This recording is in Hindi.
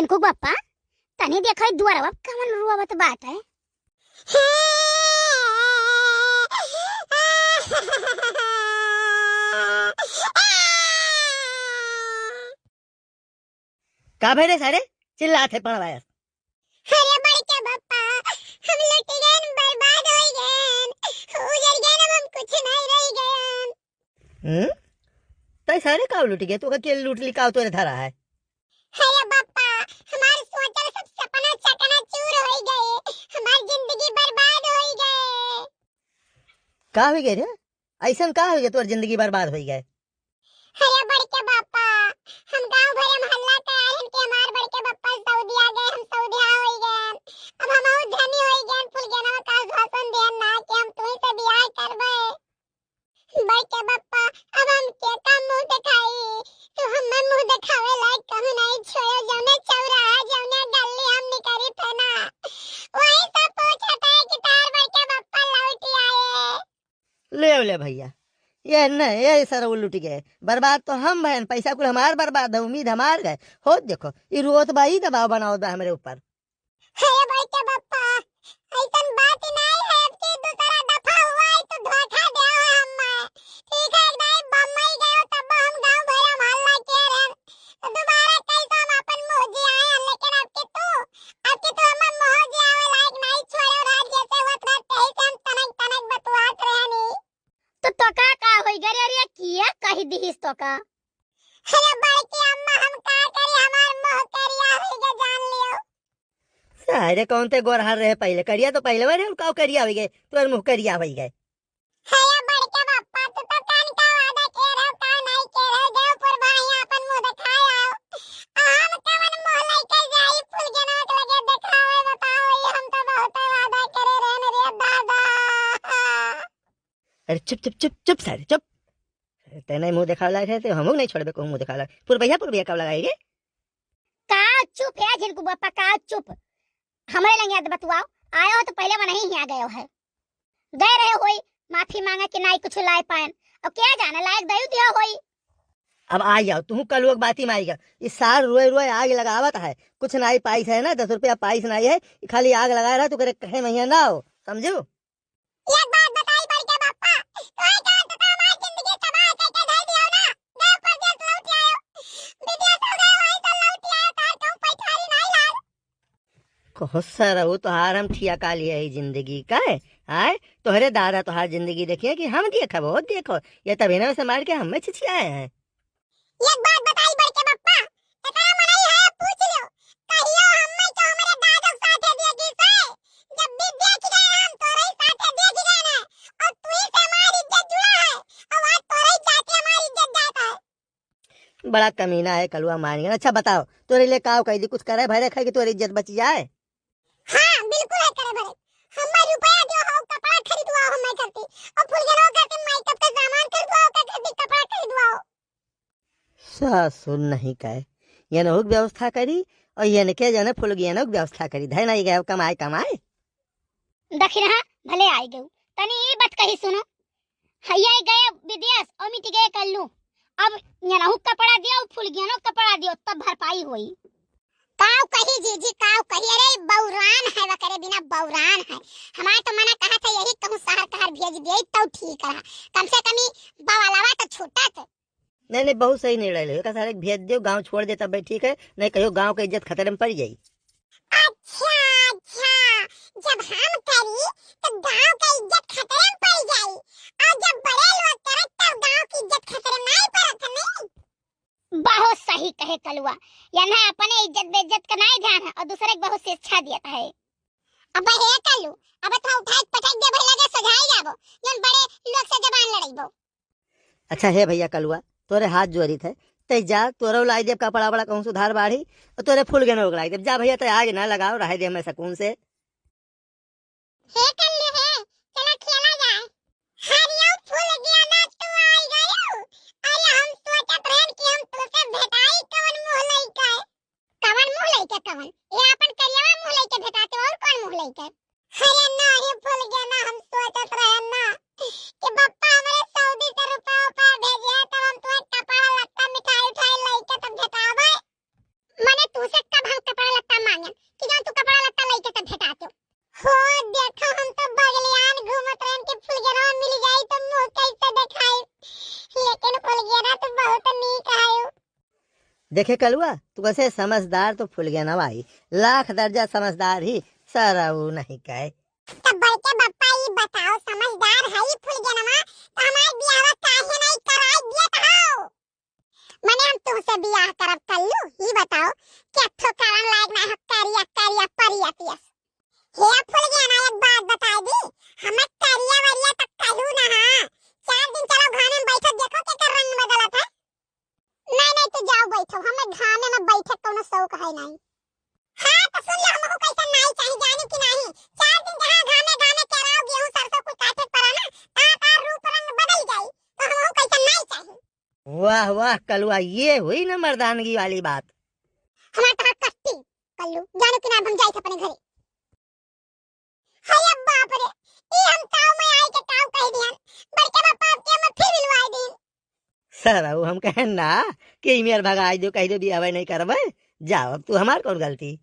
झिनकू बाप्पा तनी देखो दुआरवा कमल रुआवत बाटे। का भेरे सारे चिल्लाते पड़वाया। अरे बड़के बाप्पा हम लुट गए, बर्बाद हो गए, उजड़ गए, हम कुछ नहीं रह गए। तय सारे का लूट गए तो के लूट ली का तोरे धरा है। अरे बाप्पा हमार सोचल सब सपना चकनाचूर हो गए, हमार जिंदगी बर्बाद हो गए। का हो गए रे? ऐसन का हो गए तोर जिंदगी बर्बाद हो गए? अरे बड़के बाप्पा हम गांव भर मोहल्ला का आयन के हमार बड़के बाप्पा सऊदी आ गए, हम सऊदी हो गए। अब हम और धनी हो गए, फुल गेना का भाषण देन ना कि हम तुई से बियाह करबे। बड़के बाप्पा अब हम के का मुंह दिखाई, तो हम मुंह दिखावे लायक कहूं नहीं छोड़ो। जौने चौराहा जौने गली हम निकरी थे ना वही सब पूछता है कि तार बड़के बाप्पा लौट आए। ले भैया ये न ये सारा लूट गए, बर्बाद तो हम बहन, पैसा कुल हमार बर्बाद है, उम्मीद हमार गए हो। देखो ये रोत बाई दबाव बनाओ बा हमारे ऊपर। अरे बड़के बाप्पा ऐसन बात नहीं है कि दूसरा दफा हुआ है तो धोखा दे हो हम। ठीक है नहीं बम्बई गए तब हम गांव भर मोहल्ला के रहे दोबारा कैसे हम अपन मोजी आए, लेकिन अब के तो हम मोजी आवे लायक नहीं छोड़ो। राज जैसे होत रहते ही हम तनक तनक बतवात रहे नहीं तो का होई गरे रे किया कहि दिहिस तो का। अरे बड़की अम्मा हम का करी, हमार मोह करिया होई गे जान लियो। सारे कौन ते गोरहार रहे पहले करिया तो पहले वाले का करिया हो गए तोर मुंह करिया हो गए। अरे बड़के बाप्पा तू तो कान का वादा के रहो का नहीं के रहो देवपुर भाई अपन मुंह दिखाया हम कवन मुंह लेके जाई फुल जनक लगे दिखावे बताओ। ये हम तो बहुत वादा करे रहन रे दादा। अरे चुप चुप चुप चुप सारे चुप। तेने मुंह दिखाव लाए थे हम नहीं छोड़बे को मुंह दिखाव लाए। पुर भैया कब लगाएंगे? का चुप है झिनकू बाप्पा का चुप। हमारे लंग याद बतवाओ आयो हो तो पहले वो नहीं यहाँ गए है, गए रहे होई माफी मांगा कि नहीं कुछ लाए पाएन। अब क्या जाने लायक दयु दिया होई। अब आ जाओ तुम कल लोग बाती मारेगा। इस साल रोए रोए आग लगावत है, कुछ नहीं पाइस है ना, 10 रुपया पाइस नहीं है, खाली आग लगा रहा तो करे कहे मैया ना हो समझो। एक बात बताई बड़के बाप्पा तोय जान तो हमारी जिंदगी तबाह करके धर दियो ना। देव पर देव लौट आयो, विदेश हो गए वही तो लौट आयो, तार कहूं पैठारी नहीं लाल। बहुत सारा वो तो हार हम ठिया का लिया है जिंदगी का है। आए तोहरे दादा तो हार जिंदगी देखिए कि हम देखो बहुत देखो, ये तभी ना से मार के हमें छिछियाए हैं। एक बात बताई बड़के बाप्पा इतना मनई है पूछ लो कहियो हम्मे तो हमारे दादा साथे देगी से जब भी देख गए हम तोरे साथे देख गए ना, और तू ही से हमारी इज्जत जुड़ा है और आज तोरे जाते हमारी इज्जत जाता है। बड़ा कमीना है कलुआ मारेंगे। अच्छा बताओ तोरे लिए काव कह दी कुछ करे भरे खाए कि तोरी इज्जत बच जाए? हां बिल्कुल है करे भरे हम्मे रुपया जो हो कपड़ा खरीदवा हो मैं करती और फुल गनो करके मेकअप का सामान खरीदवा हो करके कपड़ा खरीदवा हो। सासुर नहीं कहे ये न व्यवस्था करी और ये न के जने फुल गया न व्यवस्था करी धै नहीं गए कमाए कमाए दखिना भले आई गऊ तनी ई बात कही सुनो। हइया गए विदेश और मिट गए कल्लू, अब यनहु कपड़ा दियो फुल गनो कपड़ा दियो तब भरपाई होई। काव कही जीजी काव कही, अरे बौरान है वकरे बिना बौरान है। हमारा तो मना कहा था यही कहूं शहर कहर भेज दे तो ठीक रहा, कम से कम बावालावा तो छोटा थे। नहीं बहुत सही निर्णय ले का सारे भेज दो गांव छोड़ दे तब ठीक है, नहीं कहो गांव की इज्जत खतरे में पड़ जाई। अच्छा जब हम करी तो गांव की इज्जत खतरे में पड़ जाई, और जब बड़े लोग करे तब गांव की इज्जत खतरे में नहीं पड़त नहीं। बहुत सही कहे कलुआ, यना अपने इज्जत बेइज्जत का नहीं ध्यान है और दूसरे को बहुत शिक्षा दिया है। अब हे कलू अब तो उठाई पटक दे भई लगे सजाई जाबो जन बड़े लोग से जबान लड़ाइबो। अच्छा है भैया कलुआ तोरे हाथ जोड़ी थे ते जा तोरे लाई देव कपड़ा बड़ा कहूं सुधार बाढ़ी और तोरे फूल गेनो लाई देव जा भैया ते आग ना लगाओ रह दे मैं सकून से। हे कल्लू है चला खेला जाए। हरियो फूल गया ना तू आई गयो, अरे हम सोचत रहन कि हम तुसे भेटाई कवन मुंह लइका कवन मुंह लइका कवन ये अपन करियावा मुंह लइका भेटाते और कौन मुंह लइका। अरे ना हे फूल गया ना हम सोचत रहन ना कि बप्पा हमरे सऊदी से रुपया ऊपर भेजे तब हम तुम्हें कपड़ा लत्ता मिठाई उठाई लइका तब भेटावे। मने तू से कब हम देखे कलुआ, तू कैसे समझदार तो फूल गया ना भाई, लाख दर्जा समझदार ही सारा वो नहीं कहे। तो बड़के बप्पा ये बताओ, समझदार है ही फूल गया ना, तो हमार बियाह काहे नहीं कराई दिए हो? मने हम तुमसे बियाह करब कल्लू, ही बताओ क्या तो कारण लायक ना हक्कारिया करिया परिया पियस। हे फूल गया ना, एक बात बता दी, हमें करिया वरिया तक कलू ना हां। 4 दिन चलो घाने में बैठो, देखो के कर रंग बदलत है। नहीं नहीं तू जाओ बैठो, हमें घाने में बैठे कोनो शौक है नहीं। हाँ तो सुन लो, हमको कैसा नहीं चाहिए जाने की नहीं। 4 दिन जहाँ घामे घामे केराव गेहूं सरसों कुछ काटे पड़ा ना, ता रूप रंग बदल जाई, तो हमको कैसा नहीं चाहिए। वाह वाह कलुआ, ये हुई ना मर्दानगी वाली बात। हमार कहा कट्टी कल्लू, जानो कि ना हम जाई थे अपने घरे। हाय बाप रे, ई हम ताऊ में आई के ताऊ कह दियन, बड़के बापा अब के हम फिर मिलवाई दिन। सारा वो हम कहें ना कि मेर भगाई दो, कह दो भी अब नहीं करबे, जाओ अब तू हमार कौन गलती।